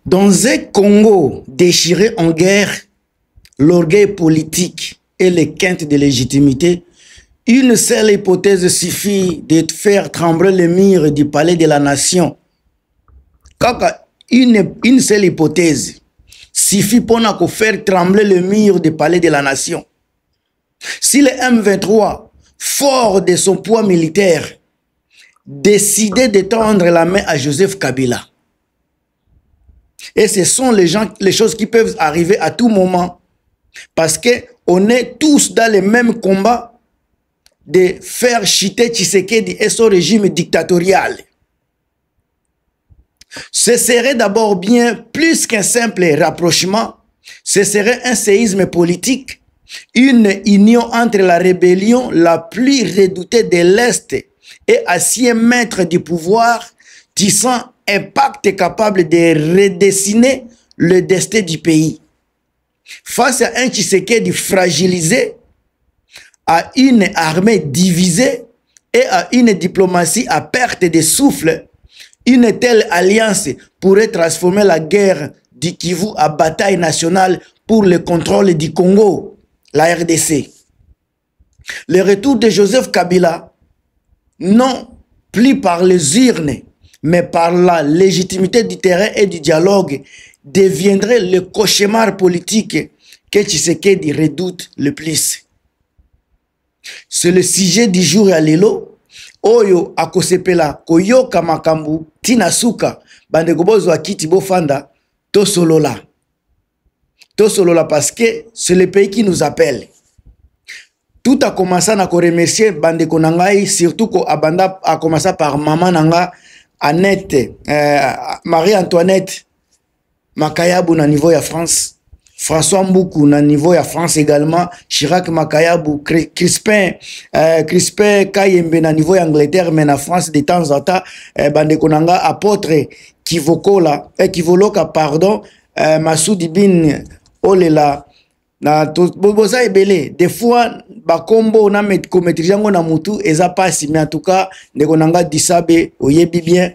Dans un Congo déchiré en guerre, l'orgueil politique et les quintes de légitimité, une seule hypothèse suffit de faire trembler les murs du palais de la nation. Une seule hypothèse suffit pour faire trembler le mur du palais de la nation. Si le M23, fort de son poids militaire, décidait de tendre la main à Joseph Kabila, et ce sont les choses qui peuvent arriver à tout moment, parce qu'on est tous dans le même combat de faire chuter Tshisekedi et son régime dictatorial. Ce serait d'abord bien plus qu'un simple rapprochement, ce serait un séisme politique, une union entre la rébellion la plus redoutée de l'Est et ancien maître du pouvoir, tissant un pacte capable de redessiner le destin du pays. Face à un Tshisekedi fragilisé, à une armée divisée et à une diplomatie à perte de souffle, une telle alliance pourrait transformer la guerre du Kivu en bataille nationale pour le contrôle du Congo, la RDC. Le retour de Joseph Kabila, non plus par les urnes, mais par la légitimité du terrain et du dialogue, deviendrait le cauchemar politique que Tshisekedi redoute le plus. C'est le sujet du jour à l'élo. Oyo akosepela koyoka makambu tina suka bande gobozo akiti bofanda to solola parce que c'est le pays qui nous appelle. Tout a commencé à remercier bande konangai, surtout ko abanda a commencé par maman nanga Annette, Marie-Antoinette Makayabu na niveau ya France, François Mboukou na niveau ya France également, Chirac Makayabu, Crispin Kayembe na niveau ya Angleterre, mais na France de temps en temps, bande konanga apôtre Kivoloka pardon, Massoudi Bin Olela na boboza ebele des fois bakombo na kometrijango na mutu eza pasi, mais en tout cas ndeko nanga disabe oyebi bien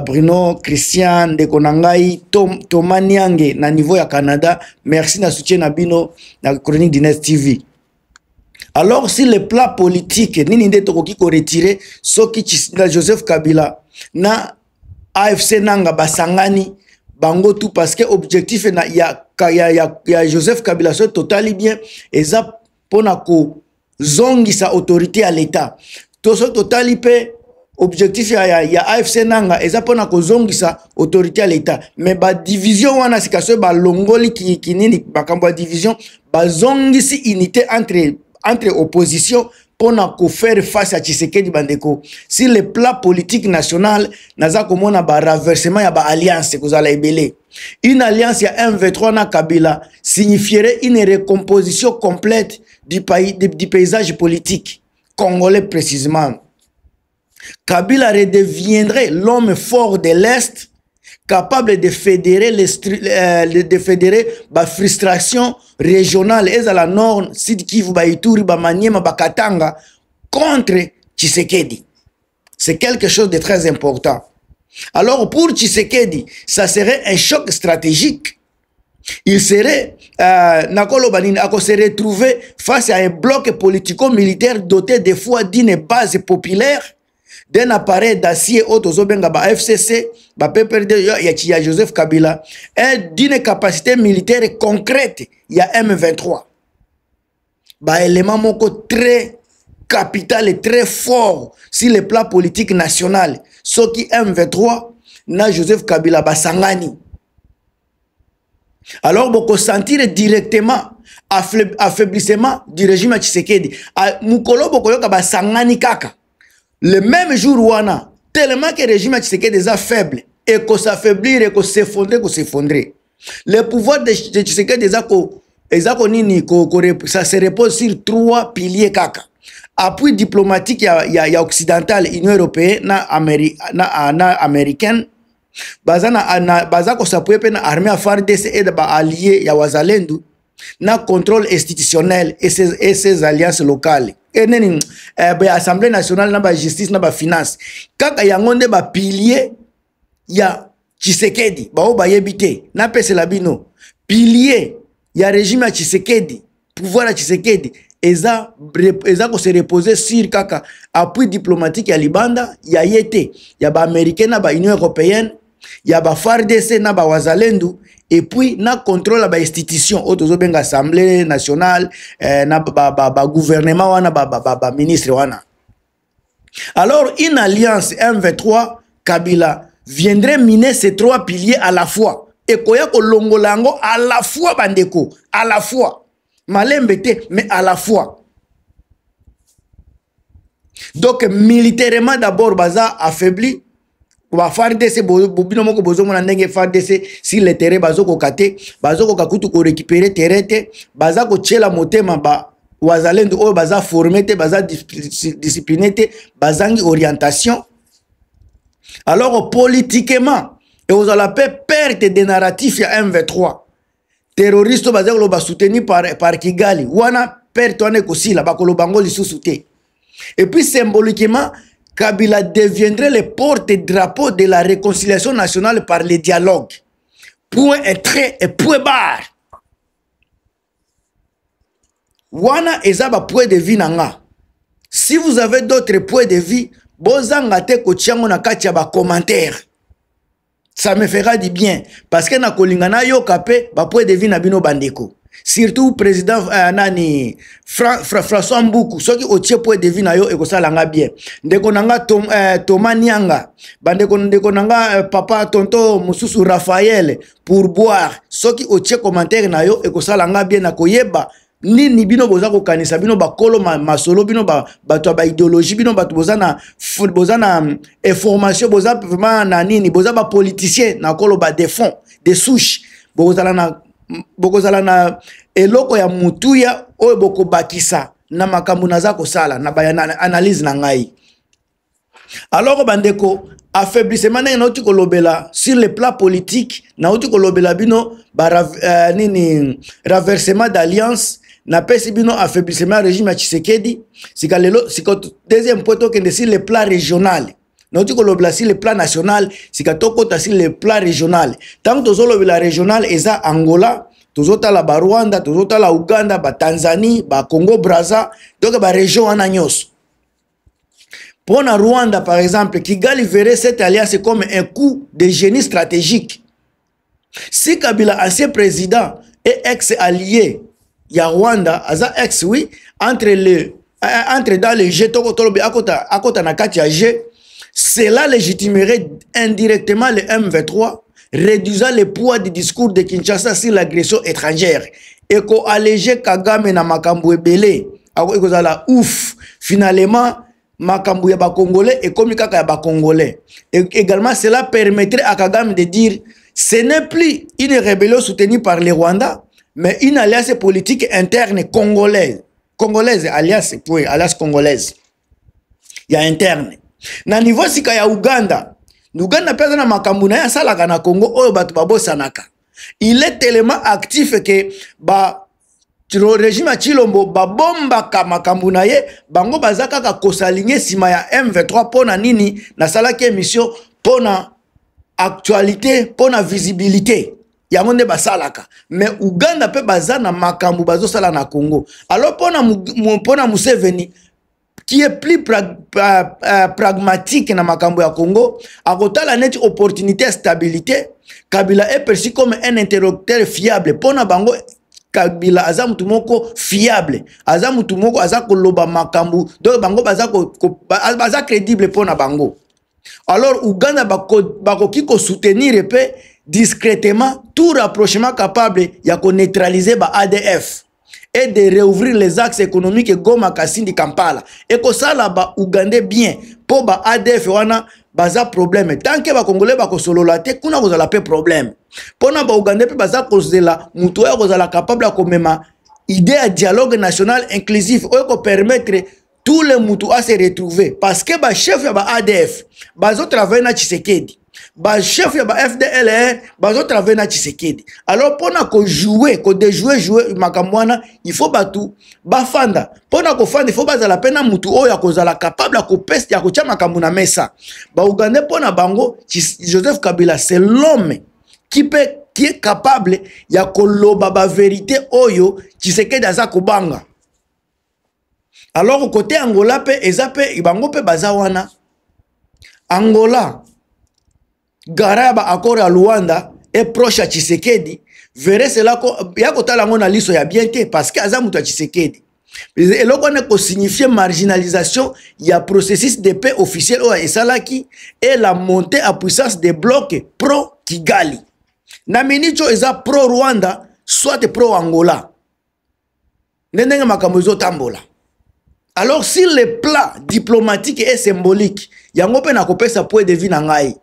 Bruno Christian ndeko nangai Thomas Niange na niveau ya Canada, merci na soutien na bino na chronique d'Inès TV. Alors si le plat politique nini nde tokoki ko retirer soki Joseph Kabila na AFC nanga basangani bango tout, parce que objectif na ya Joseph Kabila so totali bien eza pona ko zongisa autorité à l'état to so totali pe objectif ya AFC nanga eza pona ko zongisa autorité à l'état, mais ba division wana sikaso ba longoli kinini bakambo ya division ba zongisi unité entre opposition pour faire face à Tshisekedi bandeko. Si le plat politique national naza komona ba renversement ya ba alliance kozala ebele, une alliance ya M23 na Kabila signifierait une recomposition complète du paysage politique congolais précisément. Kabila redeviendrait l'homme fort de l'Est, capable de fédérer la frustration régionale et à la nord, Sud Kivu, Ituri, Maniema, Katanga contre Tshisekedi. C'est quelque chose de très important. Alors pour Tshisekedi, ça serait un choc stratégique. Il serait se retrouver face à un bloc politico-militaire doté des fois d'une base populaire, d'un appareil d'acier autozobenga ba FCC, ba PPRD ya Joseph Kabila, et d'une capacité militaire concrète ya M23. Ba élément moko très capital et très fort sur le plan politique national. Ce qui M23 na Joseph Kabila ba sangani. Alors boko sentir directement affaiblissement du régime Tshisekedi. Mukolo boko yoka ba sangani kaka. Le même jour wana, tellement que le régime Tshisekedi est faible, et qu'on s'affaiblir, et qu'on s'effondrer. Le pouvoir de Tshisekedi ça se repose sur trois piliers kaka. Appui diplomatique ya occidental, Union européenne, na américaine, baza ko s'appuyer pe na armée à FARDC et ba alliés ya wazalendo, na contrôle institutionnel et ses alliances locales. Et l'Assemblée nationale, la justice, la finance. Quand il y a un pilier, il y a Tshisekedi bao bayebite na pese la bino pilier ya régime ya Tshisekedi pouvoir ya Tshisekedi eza ko se reposer sur kaka appui diplomatique ya libanda ya yete ya ba américain na ba union européenne ya ba FARDC na ba wazalendo et puis na contrôle ba institution otozo benga assemblée nationale na ba gouvernement wana ba ministre wana. Alors une alliance M23 Kabila viendrait miner ces trois piliers à la fois et koya ko longolango à la fois bandeko à la fois malembete mais à la fois. Donc militairement d'abord baza affaibli ba FARDC bobino moko bozo mona ndenge FARDC si le terrain bazo ko kate bazo ko kakutu ko récupérer terrain te baza ko tchela motema ba wazalendo oyo baza formé te baza discipliné te bazangi orientation. Alors politiquement et vous allez perdre des narratifs ya M23 terroriste baza ko ba soutenu par Kigali wana perte wana ko sila ba ko lo bango lisusu te. Et puis symboliquement Kabila deviendrait le porte-drapeau de la réconciliation nationale par le dialogue. Point et trait et point barre. Wana ezaba point de vie nanga. Si vous avez d'autres points de vie, bozanga te ko tiango na kati ya ba commentaire. Ça me fera du bien parce que na kolingana yo kapé ba point de vie na bino bandeko. Surtout président nani François Mboukou soki otie point de vie na yo ekosalanga bien. Ndeko nanga Thomas Nianga, ndeko nanga papa tonto mususu Raphaël pour boire. Soki otie commentaire na yo ekosalanga bien na koyeba nini bino boza ko kanisa bino bakolo masolo bino bato ba idéologie bino bato boza na information boza vraiment na nini boza ba politicien na kolo ba des fonds des souches bokozala na eloko ya mutuya oyo boko bakisa na makambo naza ko sala na ba analyse na ngai. Alors bandeko affaiblissement na uti kolobela sur le plan politique na uti kolobela bino nini renversement d'alliance na pesi bino affaiblissement régime ya Tshisekedi sikalelo deuxième point que sur le plan régional na uti kolobela sur le plan national sikatokota sur le plan régional tant tozolobela régional eza Angola tozotala ba Rwanda tozotala Uganda ba Tanzanie ba Congo Brazza donc ba région wana nyos. Pour la Rwanda par exemple Kigali verrait cette alliance comme un coup de génie stratégique. Si Kabila ancien président et ex-allié ya Rwanda aza ex oui entre dans le jeu tokotolobi akota na kati ya jeu, cela légitimerait indirectement le M23 réduisant le poids du discours de Kinshasa sur l'agression étrangère et ko alléger Kagame na makambo ebele ako zala ouf finalement makambo ya ba Congolais et comme kaka ya ba Congolais. Et également cela permettrait à Kagame de dire ce n'est plus une rébellion soutenue par les Rwandais mais une alliance politique interne congolaise alliance congolaise ya interne na niveau sika ya Uganda pesa na makambo na ya salaka na Congo oyo bato babosanaka. Il est tellement actif que le régime à Chilombo babomba makambo na ye bango bazaka ka kosaligné sima ya M23 pona nini na salaki émission pona actualité pona visibilité ya monde basalaka mais Uganda pe bazana makambo bazo sala na Congo. Alors pona Museveni qui est plus pragmatique na makambo ya Congo akotala net opportunité stabilité Kabila est perçu comme un interlocuteur fiable pona bango. Kabila aza mutu moko fiable aza mutu moko aza koloba makambu donc bango baza crédible pona bango. Alors Uganda bakoki ko soutenir pe discrètement tout rapprochement capable ya ko neutraliser ba ADF et de réouvrir les axes économiques Goma Kasindi Kampala et ko sala ba Ugandais bien po ba ADF wana baza problème tant que ba Congolais ba ko solola te kuna ko zala pe problème pona ba Ugandais pe baza ko zela muto ya ko zala capable ko mema idée à dialogue national inclusif ou ko permettre tous les mutu à se retrouver parce que ba chef ya ba ADF bazo travailler na Tshisekedi ba chef ya ba FDLR bazo travailler na Tshisekedi. Alors pona ko jouer, ko déjouer makambo wana, il faut batu bafanda. Pona ko fanda, il faut bazala pena mutu oyo akozala capable ya kopesa ya kotia makambo na mesa. Ba Ugandais pona bango, Joseph Kabila c'est l'homme qui est capable ya koloba ba vérité oyo Tshisekedi aza kobanga. Alors côté Angola pe ezape bango pe bazawana. Angola Garaba accord à Luanda est proche à Tshisekedi. Verrez cela yako talango na liso ya bien te parce que azamuto à Tshisekedi. Et là on a signifié marginalisation, il y a processus de paix officiel au Esalaki et la montée à puissance des blocs pro Kigali. Na minicho eza pro Rwanda soit pro Angola. Nenenge makambo tambola. Alors si le plan diplomatique et symbolique yango pe na kopesa point de vue na ngai.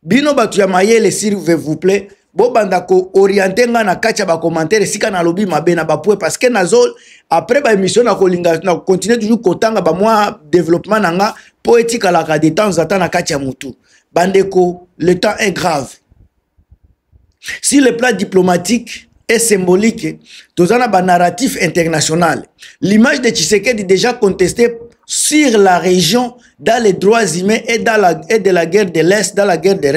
Bino batu ya mayele s'il vous plaît, bo banda ko orienter nga na kacha ba commentaire sika na lobi mabe na ba point parce que nazo après ba émission na kolinga na continuer toujours kotanga ba moi développement nanga poétique à la de temps en temps na kacha mutu. Bandeko, le temps est grave. Si le plan diplomatique est symbolique, tozana ba narratif international. L'image de Tshisekedi déjà contestée sur la région dans les droits humains et de la guerre de l'Est, dans la guerre de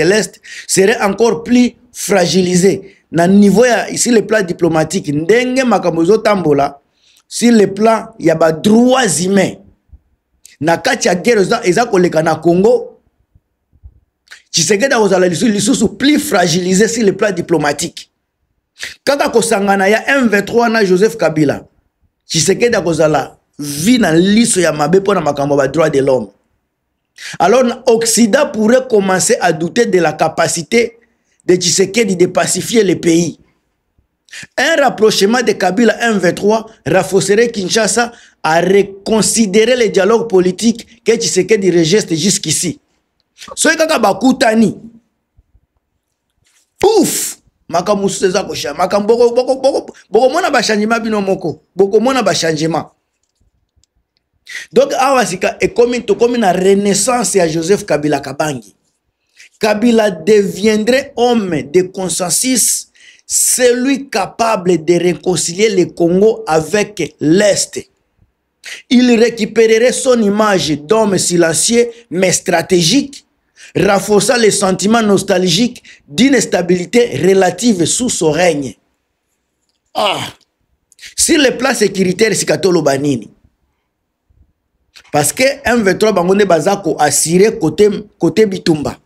l'Est, serait encore plus fragilisée. Dans le niveau ici le plan diplomatique, ndenge makamozo tambola, sur le plan il y a des droits humains. Na kati ya guerre eza koleka na Congo, Tshisekedi ozala lisusu plus fragilisé sur le plan diplomatique. Kaka kosangana ya M23 na Joseph Kabila, Tshisekedi kozala vie dans liso ya mabe pona makambo ba droit de l'homme. Alors l'Occident pourrait commencer à douter de la capacité de Tshisekedi de pacifier le pays. Un rapprochement de Kabila M23 renforcerait Kinshasa à reconsidérer le dialogue politique que Tshisekedi rejette jusqu'ici. Soy kaka bakutani. Pouf! Makambo seza ko sha makambo boko mona ba changement bino moko. Boko mona ba changement. Donc, awasika est comme une renaissance à Joseph Kabila Kabangi. Kabila deviendrait homme de consensus, celui capable de réconcilier le Congo avec l'Est. Il récupérerait son image d'homme silencieux mais stratégique, renforçant les sentiments nostalgiques d'une stabilité relative sous son règne. Ah! Sur le plan sécuritaire, c'est Katolo Banini. Parce que M23 Bangonde Bazako a assuré côté Bitumba.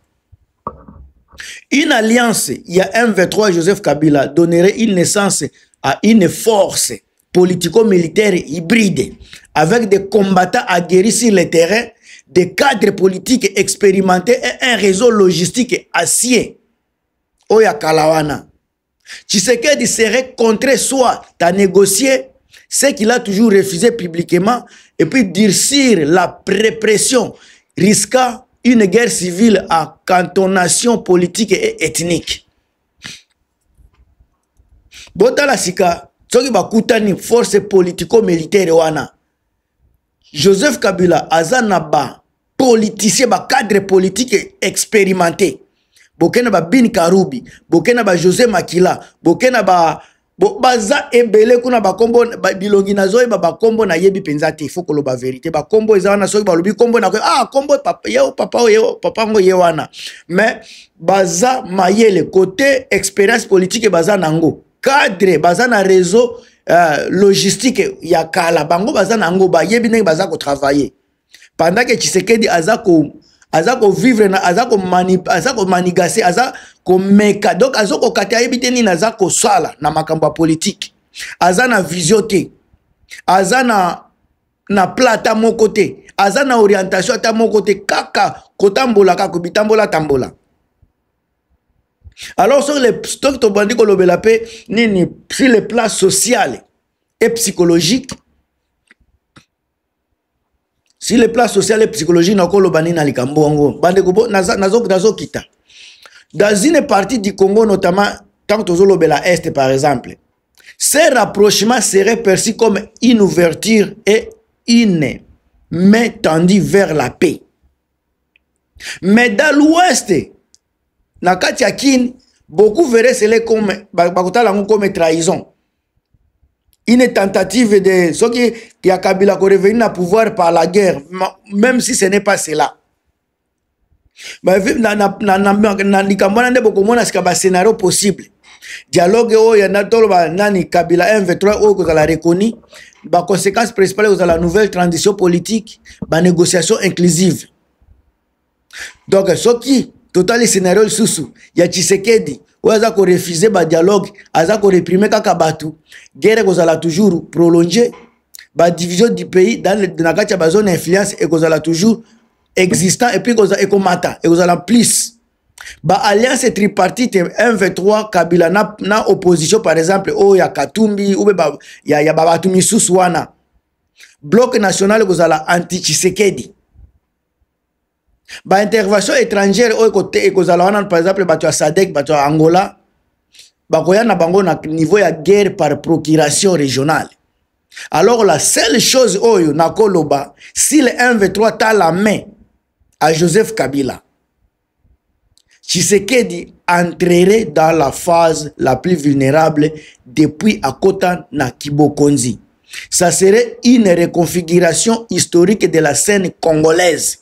Une alliance, il y a M23 Joseph Kabila donnerait une naissance à une force politico-militaire hybride avec des combattants aguerris sur le terrain, des cadres politiques expérimentés et un réseau logistique acier. Oya Kalawana. Tshisekedi serait contraint soit à négocier ce qu'il a toujours refusé publiquement et puis durcir la répression risquant une guerre civile à cantonation politique et ethnique. Botala sika, soki bakutani force politico-militaire wana. Joseph Kabila azana ba politicien ba cadre politique expérimenté. Bokena ba Bin Karubi, bokena ba José Makila, bokena ba baza ebele kuna ba kombo bilongi nazo ba kombo na yebi penzate il faut que lo ba vérité ba kombo ezana soki ba lobi kombo na kombo papa yo papa ngo ye wana mais baza mayele côté expérience politique baza nango cadre baza na réseau logistique ya kala bango baza nango ba yebi ndenge baza ko travailler pendant que Tshisekedi azako vivre na azako manigase azako meka donc azako kata yebiteni na azako sala na makambo politique azana vision te azana na plata moko te azana orientation ata moko te kaka kotambola kaka bitambola tambola. Alors sur les stock to bandi ko lobela pe nini sur le plan social et psychologique. Si le plan social et psychologique n'a pas le na likambongo, nazo kita. Dans une partie du Congo, notamment, tant que l'Obela Est par exemple, ces rapprochements seraient perçus comme une ouverture et une main tendue vers la paix. Mais dans l'ouest, na kati ya Kini, beaucoup verraient cela comme comme trahison. Une tentative de ce qui a Kabila qui revenir au pouvoir par la guerre, même si ce n'est pas cela. Na scénario possible. Dialogue nani Kabila M23 la reconnu, ba conséquence principale de la nouvelle transition politique, ba négociation inclusive. Donc ce qui total scénario sous ya Tshisekedi oza ko refuser ba dialogue, aza ko réprimer kaka batu, guerre kozala toujours prolongée, ba division du pays dans na kati ba zone influence et kozala toujours existant et puis kozala et kozala plus. Ba alliance tripartite M23 Kabila na opposition par exemple o ya Katumbi ou ya babatu misusu wana. Bloc national kozala anti Tshisekedi. Ba intervention étrangère au côté kozala wana par exemple batu ya SADC batu ya Angola ba koya na bango na niveau ya guerre par procuration régionale. Alors la seule chose oyo na koloba si le M23 t'a la main à Joseph Kabila, Tshisekedi entrerait dans la phase la plus vulnérable depuis Akota na Kibokonzi. Ça serait une reconfiguration historique de la scène congolaise.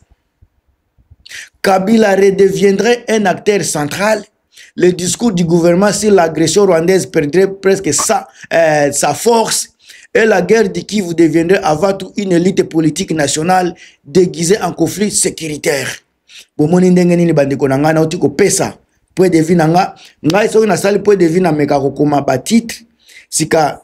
Kabila redeviendrait un acteur central. Le discours du gouvernement sur l'agression rwandaise perdrait presque sa force. Et la guerre du Kivu deviendrait avant tout une élite politique nationale déguisée en conflit sécuritaire. Bomoni ndenge nini bandeko na nga na oti ko pesa point de vue na nga ngai soki na sali point de vue na meka ko koma ba titre sika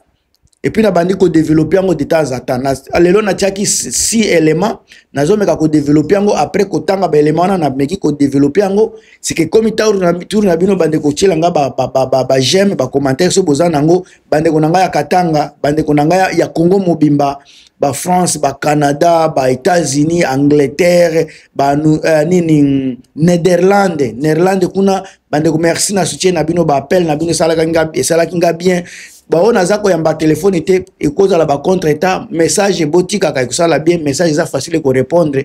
et puis na bandi ko développer ngo de temps en temps lelo na tiaki 6 éléments nazo meka ko développer ngo après ko tanga ba éléments na meki ko développer ngo sike comme tour na bino bandeko tiela nga ba j'aime ba commentaire so bozana ngo bandeko na nga ya Katanga bandeko na nga ya Congo mobimba ba France, ba Canada, ba États-Unis, Angleterre, ba Néerlande kuna bandeko merci na soutien na bino ba appel na bino sala kinga bien ba ona zako yamba téléphone était et cause la ba contre état message botika ka kusala bien message ça facile ko répondre.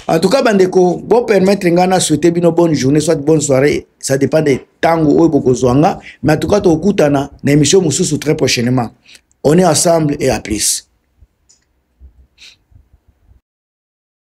En tout cas bandeko bon permettre ngana souhaiter bino bonne journée soit bonne soirée ça dépend des tango oyo bokozwanga mais en tout cas to okutana na émission mususu très prochainement on est ensemble et à plus.